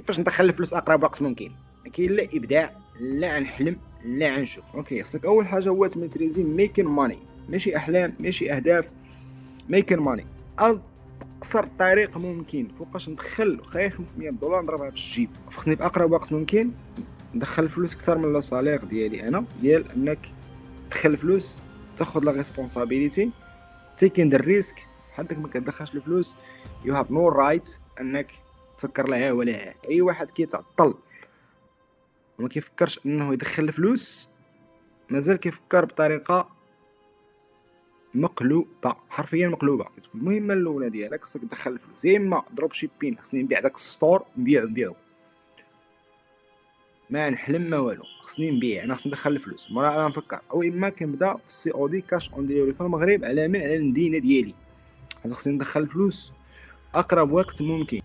كيفاش ندخل الفلوس اقرب وقت ممكن. ما كاين لا ابداع لا نحلم لا نشوف. اوكي، خصك اول حاجه هو تميتريزي ميكين ماني، ماشي احلام ماشي اهداف، ميكين ماني. اقصر طريق ممكن فوقاش ندخل خاي 500 دولار نضربها في الجيب. خصني في اقرب وقت ممكن ندخل فلوس اكثر من لا صالير ديالي انا، ديال انك تدخل فلوس، تاخذ لا ريسبونسابيلتي، تيكين الريسك. حدك ما كتدخلش الفلوس يو هاف نو رايت انك تفكر لها ولا ها. اي واحد كيتعطل وما كيفكرش انه يدخل الفلوس مازال كيفكر بطريقه مقلوبه، حرفيا مقلوبه. كتكون المهمه الاولى ديالك خصك تدخل الفلوس، يا اما دروب شيبين خصني نبيع داك السطور نبيعو، ما نحلم ما والو، خصني نبيع، انا خصني ندخل الفلوس مرة انا نفكر. او اما كنبدا في السي او دي كاش اون ديليفري في المغرب على المدينه ديالي. انا خصني ندخل الفلوس اقرب وقت ممكن.